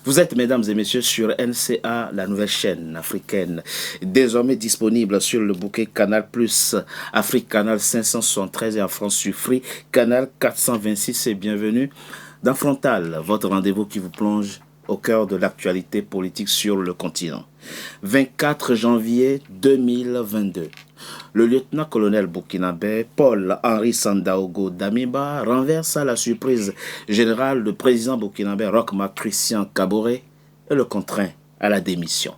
Vous êtes, mesdames et messieurs, sur NCA, la nouvelle chaîne africaine, désormais disponible sur le bouquet Canal+, Afrique Canal 573 et en France sur Free, Canal 426 et bienvenue dans Frontal, votre rendez-vous qui vous plonge au cœur de l'actualité politique sur le continent. 24 janvier 2022. Le lieutenant-colonel burkinabé Paul-Henri Sandaogo Damiba renverse à la surprise générale le président burkinabé Roch-Marc Christian Kaboré et le contraint à la démission.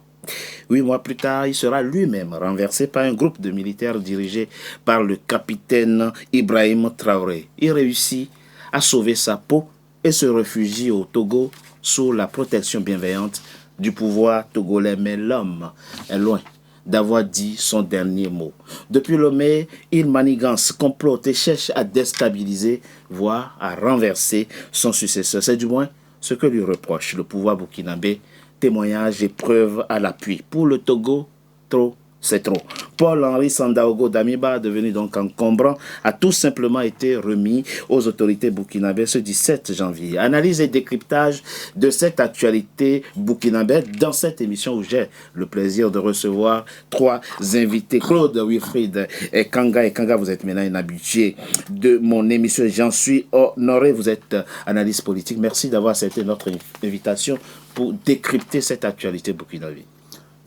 8 mois plus tard, il sera lui-même renversé par un groupe de militaires dirigé par le capitaine Ibrahim Traoré. Il réussit à sauver sa peau et se réfugie au Togo sous la protection bienveillante du pouvoir togolais. Mais l'homme est loin d'avoir dit son dernier mot. Depuis Lomé, il manigance, complote et cherche à déstabiliser, voire à renverser son successeur. C'est du moins ce que lui reproche le pouvoir burkinabé. Témoignages et preuves à l'appui. Pour le Togo, trop, c'est trop. Paul-Henri Sandaogo Damiba, devenu donc encombrant, a tout simplement été remis aux autorités burkinabées ce 17 janvier. Analyse et décryptage de cette actualité burkinabé dans cette émission où j'ai le plaisir de recevoir 3 invités. Claude Wilfried et Kanga. Et Kanga, vous êtes maintenant un habitué de mon émission. J'en suis honoré. Vous êtes analyste politique. Merci d'avoir accepté notre invitation pour décrypter cette actualité burkinabé.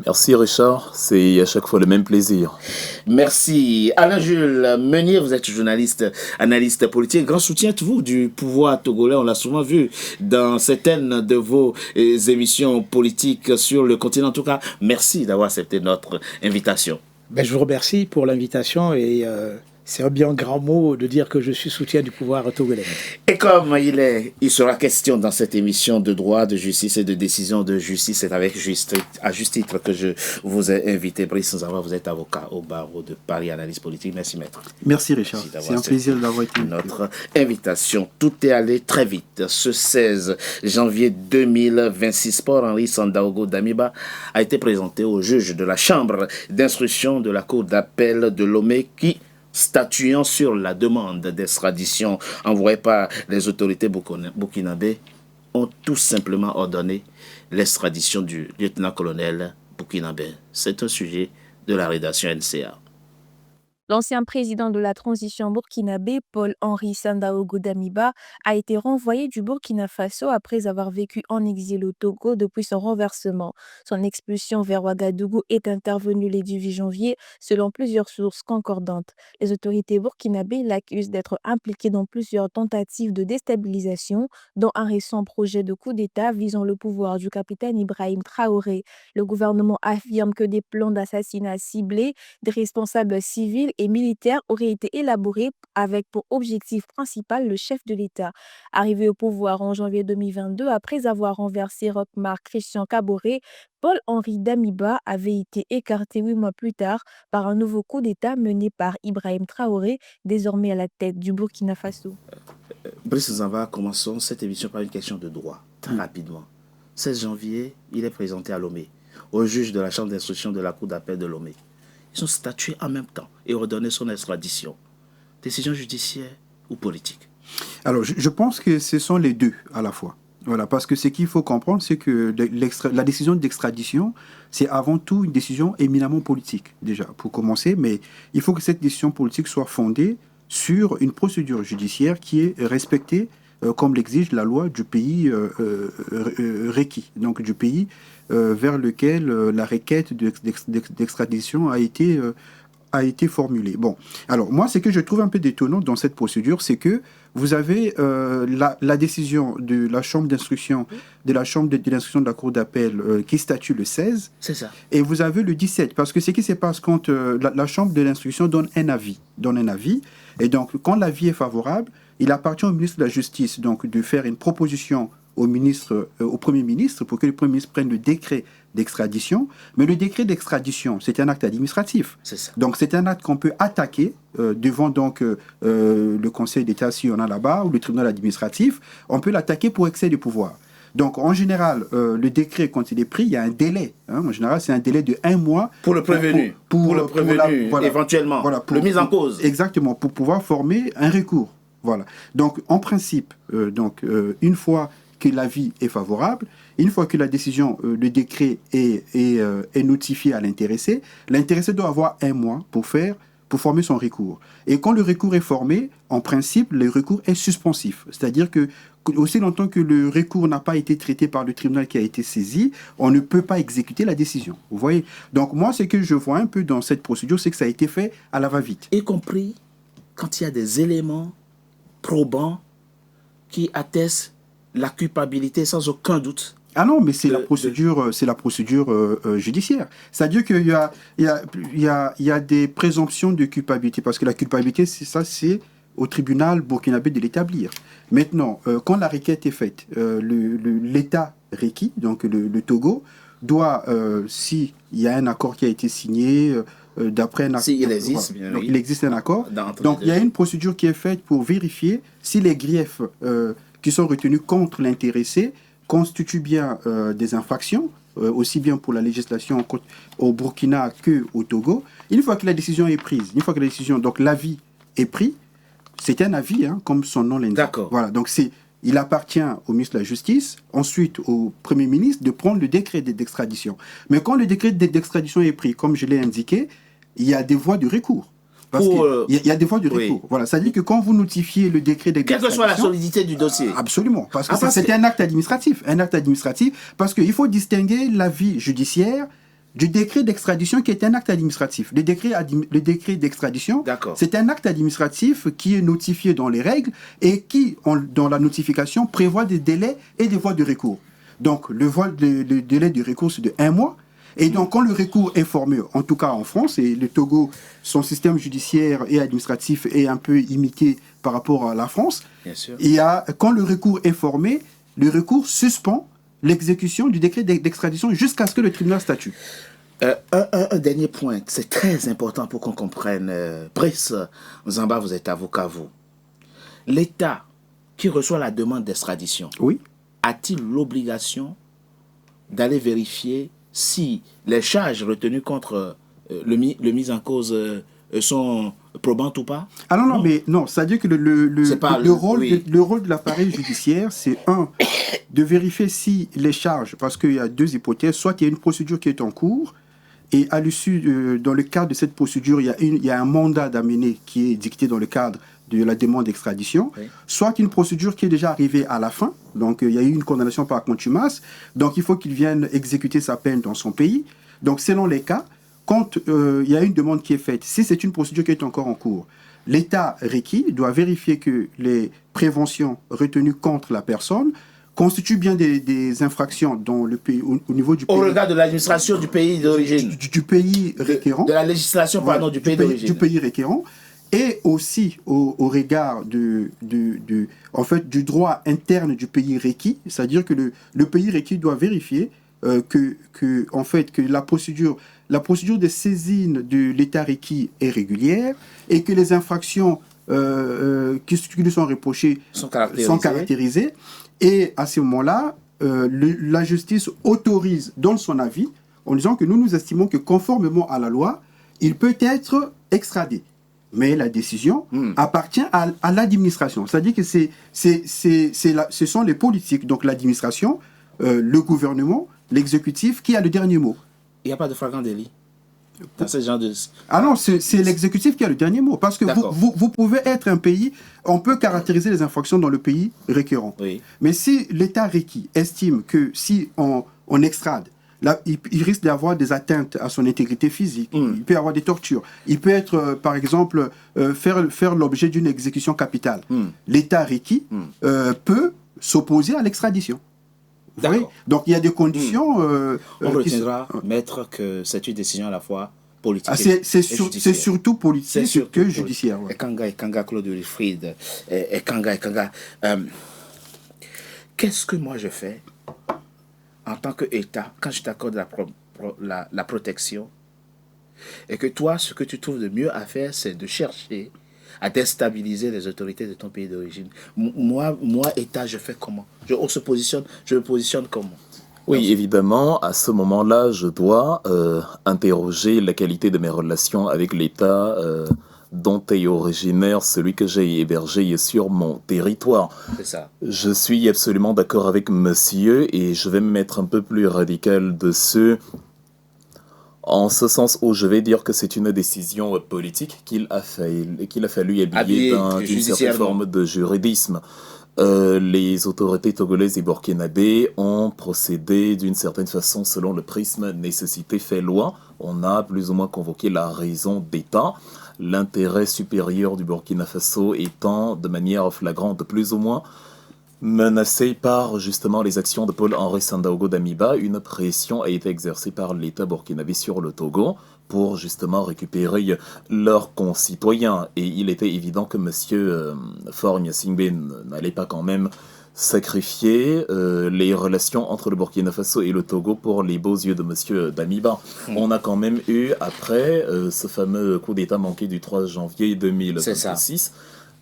Merci Richard, c'est à chaque fois le même plaisir. Merci. Alain-Jules Meunier, vous êtes journaliste, analyste politique. Grand soutien, vous, du pouvoir togolais. On l'a souvent vu dans certaines de vos émissions politiques sur le continent. En tout cas, merci d'avoir accepté notre invitation. Je vous remercie pour l'invitation et c'est un bien grand mot de dire que je suis soutien du pouvoir togolais. Et comme il sera question dans cette émission de droit, de justice et de décision de justice, c'est avec à juste titre que je vous ai invité. Brice Nzava, vous êtes avocat au barreau de Paris, analyse politique. Merci maître. Merci Richard, c'est un plaisir d'avoir été notre invitation. Tout est allé très vite. Ce 16 janvier 2026, Paul-Henri Sandaogo Damiba a été présenté au juge de la chambre d'instruction de la cour d'appel de Lomé qui, statuant sur la demande d'extradition envoyée par les autorités burkinabées, ont tout simplement ordonné l'extradition du lieutenant-colonel burkinabé. C'est un sujet de la rédaction NCA. L'ancien président de la transition burkinabé, Paul-Henri Sandaogo Damiba, a été renvoyé du Burkina Faso après avoir vécu en exil au Togo depuis son renversement. Son expulsion vers Ouagadougou est intervenue le 18 janvier, selon plusieurs sources concordantes. Les autorités burkinabées l'accusent d'être impliqué dans plusieurs tentatives de déstabilisation, dont un récent projet de coup d'État visant le pouvoir du capitaine Ibrahim Traoré. Le gouvernement affirme que des plans d'assassinat ciblés des responsables civils et militaires auraient été élaborés avec pour objectif principal le chef de l'État. Arrivé au pouvoir en janvier 2022, après avoir renversé Roch-Marc Christian Kaboré, Paul-Henri Damiba avait été écarté 8 mois plus tard par un nouveau coup d'État mené par Ibrahim Traoré, désormais à la tête du Burkina Faso. Brice Nzava, commençons cette émission par une question de droit, très rapidement. 16 janvier, il est présenté à Lomé, au juge de la chambre d'instruction de la cour d'appel de Lomé. Ils ont statué en même temps et ordonné son extradition. Décision judiciaire ou politique? Alors, je pense que ce sont les deux à la fois. Voilà, parce que ce qu'il faut comprendre, c'est que la décision d'extradition, c'est avant tout une décision éminemment politique, déjà, pour commencer. Mais il faut que cette décision politique soit fondée sur une procédure judiciaire qui est respectée comme l'exige la loi du pays requis, donc du pays vers lequel la requête d'extradition a été formulée. Bon, alors moi, ce que je trouve un peu détonnant dans cette procédure, c'est que vous avez la décision de la chambre d'instruction, de l'instruction de la cour d'appel qui statue le 16. C'est ça. Et vous avez le 17, parce que ce qui se passe quand la chambre de l'instruction donne un avis, et donc quand l'avis est favorable, il appartient au ministre de la Justice donc de faire une proposition au Premier ministre pour que le Premier ministre prenne le décret d'extradition. Mais le décret d'extradition, c'est un acte administratif. C'est ça. Donc c'est un acte qu'on peut attaquer devant donc le Conseil d'État si on a là-bas ou le tribunal administratif. On peut l'attaquer pour excès de pouvoir. Donc, en général, le décret, quand il est pris, il y a un délai. En général, c'est un délai de 1 mois. Pour le prévenu. Pour le prévenu, éventuellement. Voilà, le mise en cause. Exactement, pour pouvoir former un recours. Voilà. Donc, en principe, une fois que l'avis est favorable. Une fois que la décision, le décret est notifié à l'intéressé, l'intéressé doit avoir 1 mois pour former son recours. Et quand le recours est formé, en principe, le recours est suspensif. C'est-à-dire que aussi longtemps que le recours n'a pas été traité par le tribunal qui a été saisi, on ne peut pas exécuter la décision. Vous voyez? Donc moi, ce que je vois un peu dans cette procédure, c'est que ça a été fait à la va-vite. Y compris quand il y a des éléments probants qui attestent la culpabilité sans aucun doute. Ah non, mais c'est la procédure judiciaire. C'est-à-dire qu'il y a des présomptions de culpabilité, parce que la culpabilité, c'est au tribunal burkinabé de l'établir. Maintenant, quand la requête est faite, l'État requis, donc le Togo, doit, s'il y a un accord qui a été signé, d'après un accord... S'il existe, voilà. bien Donc, oui. il existe un accord. Donc, il y a une procédure qui est faite pour vérifier si les griefs qui sont retenus contre l'intéressé constituent bien des infractions, aussi bien pour la législation au Burkina qu'au Togo. Une fois que la décision est prise, donc l'avis est pris, c'est un avis, hein, comme son nom l'indique. D'accord. Voilà, donc il appartient au ministre de la Justice, ensuite au Premier ministre, de prendre le décret d'extradition. Mais quand le décret d'extradition est pris, comme je l'ai indiqué, il y a des voies de recours. Parce qu'il y a des voies de recours. Oui. Voilà, ça dit que quand vous notifiez le décret d'extradition... Quelle que soit la solidité du dossier. Absolument, parce que c'est un acte administratif. Un acte administratif, parce qu'il faut distinguer l'avis judiciaire du décret d'extradition qui est un acte administratif. Le décret d'extradition, c'est un acte administratif qui est notifié dans les règles et qui, dans la notification, prévoit des délais et des voies de recours. Donc, le délai de recours, c'est de 1 mois. Et donc, quand le recours est formé, en tout cas en France, et le Togo, son système judiciaire et administratif est un peu imité par rapport à la France, bien sûr. Quand le recours est formé, le recours suspend l'exécution du décret d'extradition jusqu'à ce que le tribunal statue. Un dernier point, c'est très important pour qu'on comprenne. Brice Nzamba, vous êtes avocat, vous. L'État qui reçoit la demande d'extradition, oui, a-t-il l'obligation d'aller vérifier si les charges retenues contre le mis en cause sont probantes ou pas? Ah non, mais non, c'est-à-dire que le rôle de l'appareil judiciaire, c'est de vérifier si les charges, parce qu'il y a 2 hypothèses, soit il y a une procédure qui est en cours, et à l'issue, dans le cadre de cette procédure, il y a un mandat d'amener qui est dicté dans le cadre de la demande d'extradition, oui, soit une procédure qui est déjà arrivée à la fin, donc il y a eu une condamnation par contumace, donc il faut qu'il vienne exécuter sa peine dans son pays. Donc selon les cas, quand il y a une demande qui est faite, si c'est une procédure qui est encore en cours, l'État requis doit vérifier que les préventions retenues contre la personne constituent bien des infractions dans le pays, au niveau du pays. Au regard de l'administration du pays d'origine. Du pays requérant. De la législation, pardon, du pays d'origine. Du pays requérant. Et aussi au regard du droit interne du pays requis, c'est-à-dire que le pays requis doit vérifier que la procédure de saisine de l'État requis est régulière et que les infractions qui lui sont reprochées sont caractérisées. Et à ce moment-là, la justice autorise, dans son avis, en disant que nous estimons que conformément à la loi, il peut être extradé. Mais la décision appartient à l'administration. C'est-à-dire que ce sont les politiques, donc l'administration, le gouvernement, l'exécutif, qui a le dernier mot. Il n'y a pas de flagrant délit dans ce genre de... Ah non, c'est l'exécutif qui a le dernier mot. Parce que vous pouvez être un pays, on peut caractériser les infractions dans le pays requérant. Oui. Mais si l'État requis estime que si on extrade, là, il risque d'avoir des atteintes à son intégrité physique, il peut y avoir des tortures, il peut être, par exemple, faire l'objet d'une exécution capitale. L'État requis peut s'opposer à l'extradition. Donc il y a des conditions... on retiendra, maître, que c'est une décision à la fois politique c'est surtout politique que judiciaire. Ouais. Ekanga, Claude Wilfried, Ekanga. Qu'est-ce que moi je fais en tant qu'État, quand je t'accorde la protection, et que toi, ce que tu trouves de mieux à faire, c'est de chercher à déstabiliser les autorités de ton pays d'origine. Moi, État, je fais comment? Je me positionne comment? Oui, évidemment, à ce moment-là, je dois interroger la qualité de mes relations avec l'État dont est originaire celui que j'ai hébergé sur mon territoire. C'est ça. Je suis absolument d'accord avec monsieur et je vais me mettre un peu plus radical dessus, en ce sens où je vais dire que c'est une décision politique qu'il a fallu habiller d'une certaine forme de juridisme. Les autorités togolaises et burkinabées ont procédé d'une certaine façon selon le prisme nécessité fait loi. On a plus ou moins convoqué la raison d'État, l'intérêt supérieur du Burkina Faso étant de manière flagrante plus ou moins menacé par justement les actions de Paul-Henri Sandaogo Damiba. Une pression a été exercée par l'État burkinabé sur le Togo pour justement récupérer leurs concitoyens. Et il était évident que M. Faure Gnassingbé n'allait pas quand même sacrifier les relations entre le Burkina Faso et le Togo pour les beaux yeux de M. Damiba. On a quand même eu, après ce fameux coup d'État manqué du 3 janvier 2026,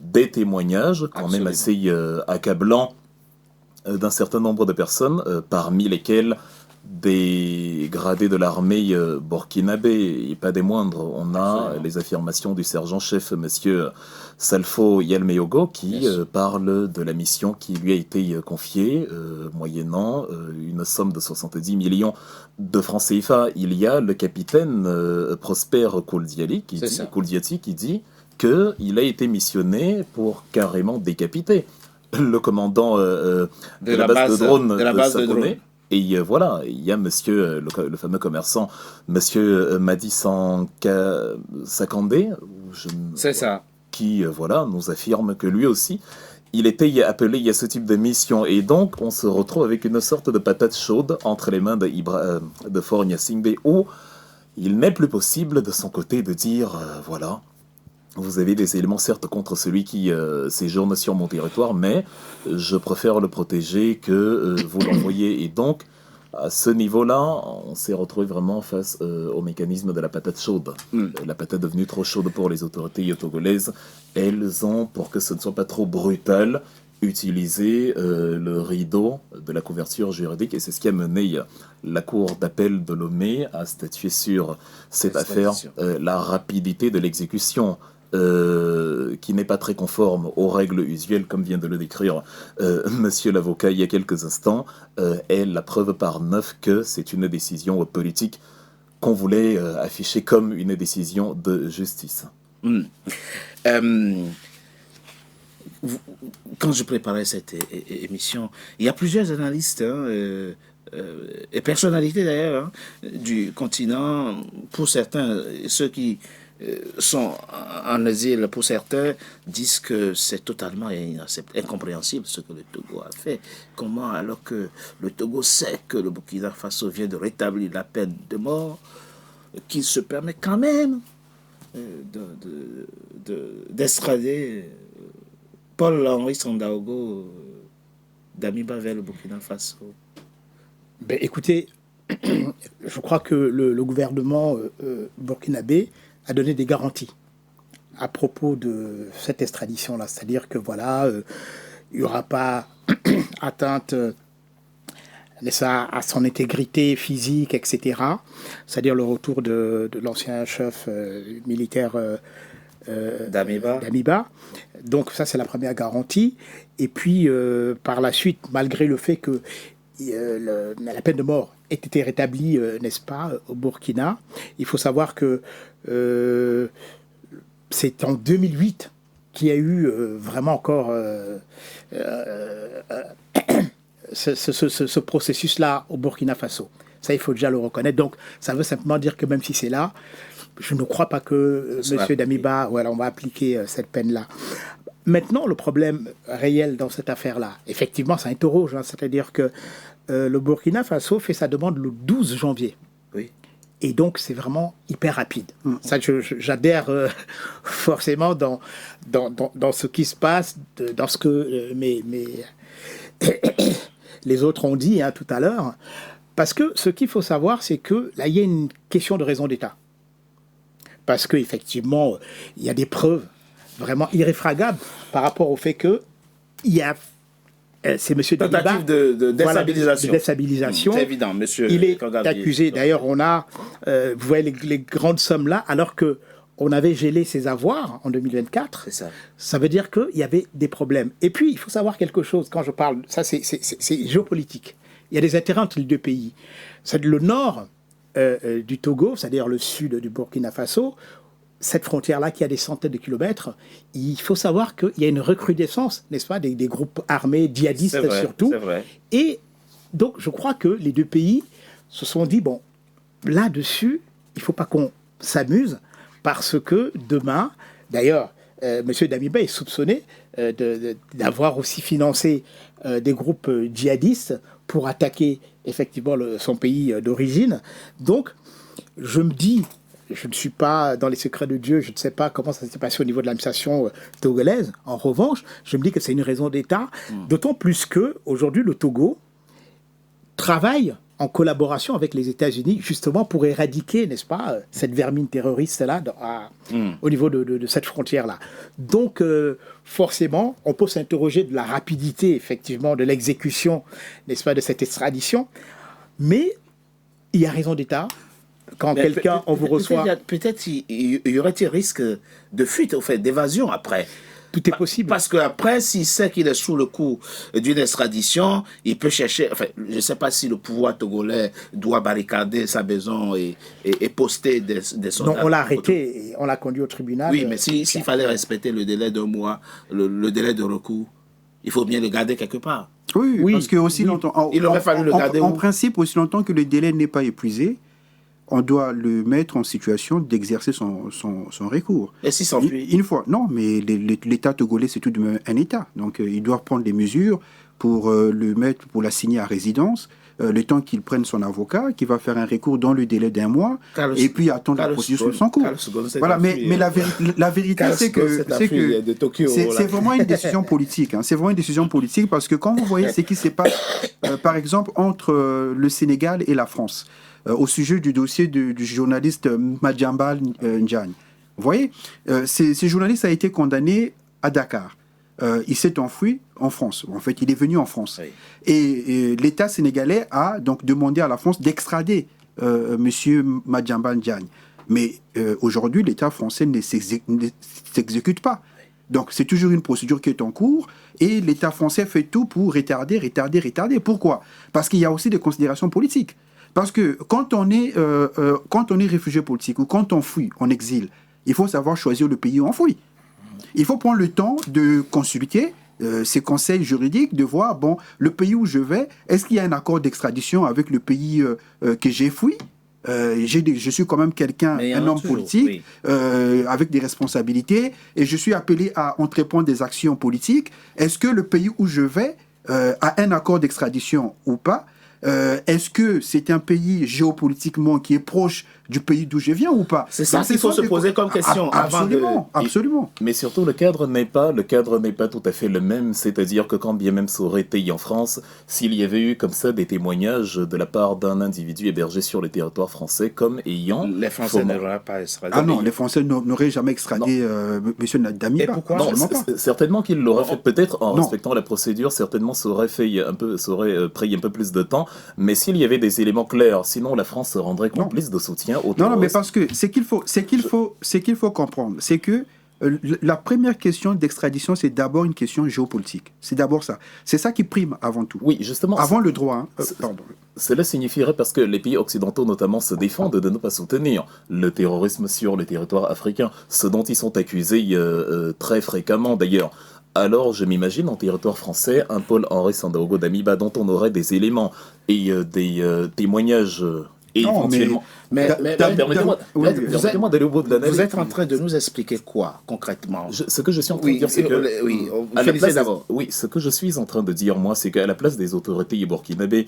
des témoignages quand même assez accablants d'un certain nombre de personnes, parmi lesquelles des gradés de l'armée burkinabé, et pas des moindres. On a les affirmations du sergent-chef, monsieur Salfo Yalmeogo, qui parle de la mission qui lui a été confiée, moyennant une somme de 70 millions de francs CFA. Il y a le capitaine Prosper Kouldiati qui dit qu'il a été missionné pour carrément décapiter le commandant de la base de drone de Saponé. Et voilà, il y a monsieur, le fameux commerçant, monsieur Madi Sakandé, qui voilà, nous affirme que lui aussi, il était appelé à ce type de mission. Et donc, on se retrouve avec une sorte de patate chaude entre les mains de Faure Gnassingbé, où il n'est plus possible de son côté de dire, voilà, vous avez des éléments certes contre celui qui séjourne sur mon territoire, mais je préfère le protéger que vous l'envoyez. Et donc, à ce niveau-là, on s'est retrouvé vraiment face au mécanisme de la patate chaude. La patate devenue trop chaude pour les autorités togolaises. Elles ont, pour que ce ne soit pas trop brutal, utilisé le rideau de la couverture juridique. Et c'est ce qui a mené la Cour d'appel de Lomé à statuer sur cette affaire. La rapidité de l'exécution, qui n'est pas très conforme aux règles usuelles, comme vient de le décrire monsieur l'avocat il y a quelques instants, est la preuve par 9 que c'est une décision politique qu'on voulait afficher comme une décision de justice. Quand je préparais cette émission, il y a plusieurs analystes et personnalités d'ailleurs du continent, pour certains, ceux qui sont en asile, pour certains, disent que c'est totalement incompréhensible ce que le Togo a fait. Comment, alors que le Togo sait que le Burkina Faso vient de rétablir la peine de mort, qu'il se permet quand même d'extrader Paul-Henri Sandaogo Damiba vers le Burkina Faso? Ben, écoutez, je crois que le gouvernement burkinabé a donné des garanties à propos de cette extradition-là. C'est-à-dire que voilà, il n'y aura pas atteinte à son intégrité physique, etc. C'est-à-dire le retour de l'ancien chef militaire Damiba. Donc ça, c'est la première garantie. Et puis, par la suite, malgré le fait que la peine de mort ait été rétablie, n'est-ce pas, au Burkina, il faut savoir que c'est en 2008 qu'il y a eu vraiment encore ce processus-là au Burkina Faso. Ça, il faut déjà le reconnaître. Donc, ça veut simplement dire que même si c'est là, je ne crois pas que M. Damiba, voilà, on va appliquer cette peine-là. Maintenant, le problème réel dans cette affaire-là, effectivement, ça interroge. C'est-à-dire que le Burkina Faso fait sa demande le 12 janvier. Oui. Et donc, c'est vraiment hyper rapide. Ça, j'adhère forcément dans ce qui se passe, dans ce que les autres ont dit tout à l'heure. Parce que ce qu'il faut savoir, c'est que là, il y a une question de raison d'État. Parce qu'effectivement, il y a des preuves vraiment irréfragables par rapport au fait que il y a c'est M. Damiba, tentative de déstabilisation. Voilà, de déstabilisation. C'est évident, monsieur. Il est accusé. D'ailleurs, on a, vous voyez les grandes sommes là, alors que on avait gelé ses avoirs en 2024. C'est ça. Ça veut dire qu'il y avait des problèmes. Et puis, il faut savoir quelque chose, quand je parle, ça c'est géopolitique. Il y a des intérêts entre les deux pays. C'est le nord du Togo, c'est-à-dire le sud du Burkina Faso, cette frontière-là qui a des centaines de kilomètres, il faut savoir qu'il y a une recrudescence, n'est-ce pas, des groupes armés djihadistes C'est vrai, surtout. c'est vrai. Et donc, je crois que les deux pays se sont dit, bon, là-dessus, il ne faut pas qu'on s'amuse, parce que demain, d'ailleurs, M. Damiba est soupçonné d'avoir aussi financé des groupes djihadistes pour attaquer effectivement son pays d'origine. Donc, je me dis, je ne suis pas dans les secrets de Dieu, je ne sais pas comment ça s'est passé au niveau de l'administration togolaise. En revanche, je me dis que c'est une raison d'État, d'autant plus que aujourd'hui le Togo travaille en collaboration avec les États-Unis, justement pour éradiquer, n'est-ce pas, cette vermine terroriste-là au niveau de cette frontière-là. Donc, forcément, on peut s'interroger de la rapidité, effectivement, de l'exécution, n'est-ce pas, de cette extradition, mais il y a raison d'État. Quand quelqu'un, on vous reçoit... Peut-être il y aurait un risque de fuite, au fait, d'évasion après. Tout est possible. Parce qu'après, s'il sait qu'il est sous le coup d'une extradition, il peut chercher... Enfin, je ne sais pas si le pouvoir togolais doit barricader sa maison et poster des soldats. Non, on l'a arrêté et on l'a conduit au tribunal. Oui, mais s'il fallait respecter le délai d'un mois, le délai de recours, il faut bien le garder quelque part. Oui, parce que aussi longtemps... Il aurait fallu le garder en principe, aussi longtemps que le délai n'est pas épuisé, on doit le mettre en situation d'exercer son recours. Et s'il s'enfuit? Une fois, non, mais l'État togolais, c'est tout de même un État. Donc, il doit prendre des mesures pour le mettre, pour l'assigner à résidence, le temps qu'il prenne son avocat, qui va faire un recours dans le délai d'un mois, et puis attendre la procédure sur son cours. Voilà, mais la vérité, c'est que c'est vraiment une décision politique. C'est vraiment une décision politique, parce que quand vous voyez ce qui se passe, par exemple, entre le Sénégal et la France, au sujet du dossier du journaliste Madiambal Ndiaye. Vous voyez, ce journaliste a été condamné à Dakar. Il s'est enfui en France. En fait, il est venu en France. Oui. Et l'État sénégalais a donc demandé à la France d'extrader M. Madiambal Ndiaye. Mais aujourd'hui, l'État français ne s'exécute pas. Donc, c'est toujours une procédure qui est en cours et l'État français fait tout pour retarder. Pourquoi? Parce qu'il y a aussi des considérations politiques. Parce que quand on est réfugié politique ou quand on fuit en exil, il faut savoir choisir le pays où on fuit. Il faut prendre le temps de consulter ces conseils juridiques, de voir, bon, le pays où je vais, est-ce qu'il y a un accord d'extradition avec le pays que j'ai fui? Je suis quand même un homme politique, avec des responsabilités, et je suis appelé à entreprendre des actions politiques. Est-ce que le pays où je vais a un accord d'extradition ou pas? Est-ce que c'est un pays géopolitiquement qui est proche du pays d'où je viens ou pas? C'est ça qu'il faut se poser comme question. Absolument. Mais surtout, le cadre n'est pas tout à fait le même. C'est-à-dire que quand bien même ça aurait été en France, s'il y avait eu comme ça des témoignages de la part d'un individu hébergé sur le territoire français comme ayant... Les Français n'auraient pas extradé. Ah non, les Français n'auraient jamais extradé M. Damiba. Et pourquoi? Non, certainement qu'ils l'auraient fait peut-être en respectant la procédure. Certainement, ça aurait pris un peu plus de temps. Mais s'il y avait des éléments clairs, sinon la France rendrait complice de soutien au terrorisme. Non, mais parce que ce qu'il faut comprendre, c'est que la première question d'extradition, c'est d'abord une question géopolitique. C'est d'abord ça. C'est ça qui prime avant tout. Oui, justement. Avant le droit. Pardon. Cela signifierait, parce que les pays occidentaux notamment se défendent de ne pas soutenir le terrorisme sur le territoire africain, ce dont ils sont accusés très fréquemment d'ailleurs. Alors, je m'imagine en territoire français, un Paul-Henri Sandaogo Damiba dont on aurait des éléments et des témoignages et non, éventuellement... Mais permettez-moi d'aller au bout de l'analyse. Vous êtes en train de nous expliquer quoi, concrètement? Ce que je suis en train de dire, c'est que... Oui, ce que je suis en train de dire, moi, c'est qu'à la place des autorités burkinabées,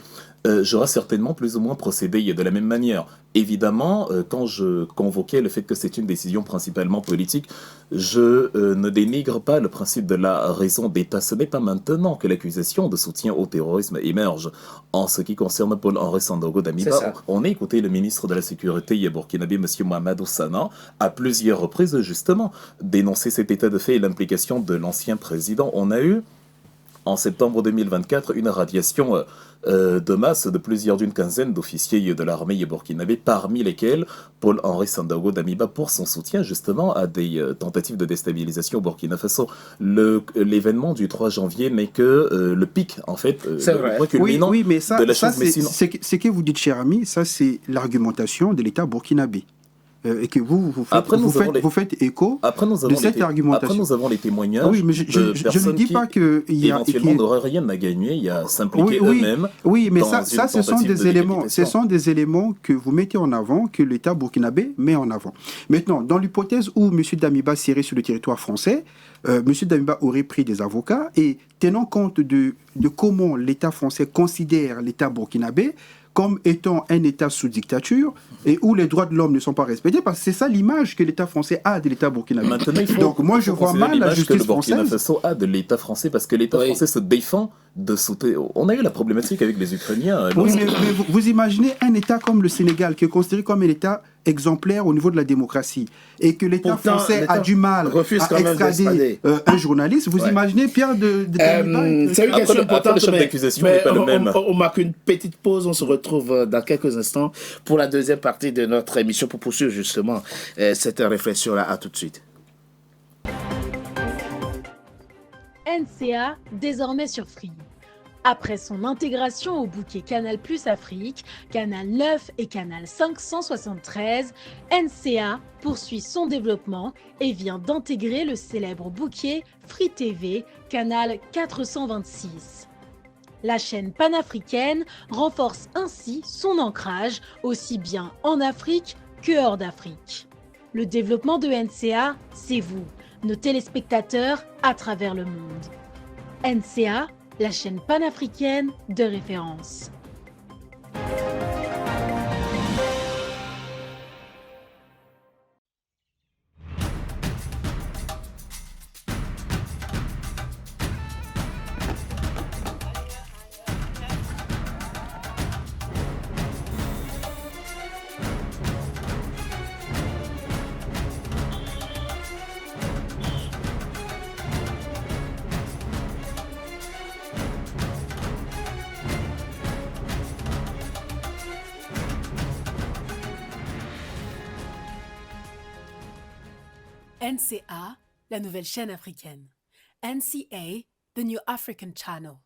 j'aurais certainement plus ou moins procédé de la même manière. Évidemment, quand je convoquais le fait que c'est une décision principalement politique, je ne dénigre pas le principe de la raison d'État. Ce n'est pas maintenant que l'accusation de soutien au terrorisme émerge. En ce qui concerne Paul-Henri Sandaogo Damiba, on a écouté le ministre de la Sécurité burkinabé, M. Mohamedou Sana, à plusieurs reprises, justement, dénoncer cet état de fait et l'implication de l'ancien président. On a eu, en septembre 2024, une radiation de masse d'une quinzaine d'officiers de l'armée burkinabé, parmi lesquels Paul-Henri Sandaogo Damiba pour son soutien justement à des tentatives de déstabilisation au Burkina Faso. L'événement du 3 janvier n'est que le pic, en fait, le point culminant mais ça, de la ça chose. Mais sinon... c'est que vous dites, cher ami, ça c'est l'argumentation de l'État burkinabé. Et que vous faites écho de cette argumentation. Après, nous avons les témoignages mais je ne dis pas qu'il y a... éventuellement n'auraient rien à gagner, il y a s'impliquer eux-mêmes. Oui, mais ça ce sont des éléments que vous mettez en avant, que l'État burkinabé met en avant. Maintenant, dans l'hypothèse où M. Damiba serait sur le territoire français, M. Damiba aurait pris des avocats et tenant compte de comment l'État français considère l'État burkinabé, comme étant un État sous dictature et où les droits de l'homme ne sont pas respectés, parce que c'est ça l'image que l'État français a de l'État burkinabé. Donc moi je vois mal la justice française. Le Burkina Faso a de l'État français parce que l'État français se défend de sauter. On a eu la problématique avec les Ukrainiens. Oui, mais vous imaginez un État comme le Sénégal qui est considéré comme un État exemplaire au niveau de la démocratie et que l'État français a du mal à extrader un journaliste. Vous imaginez Pierre de c'est une question importante, le chef d'accusation n'est pas le même. On marque une petite pause, on se retrouve dans quelques instants pour la deuxième partie de notre émission pour poursuivre justement cette réflexion-là. À tout de suite. NCA, désormais sur Free. Après son intégration au bouquet Canal+ Afrique, Canal 9 et Canal 573, NCA poursuit son développement et vient d'intégrer le célèbre bouquet Free TV, Canal 426. La chaîne panafricaine renforce ainsi son ancrage aussi bien en Afrique que hors d'Afrique. Le développement de NCA, c'est vous, nos téléspectateurs à travers le monde. NCA, la chaîne panafricaine de référence. NCA, la nouvelle chaîne africaine. NCA, the new African channel.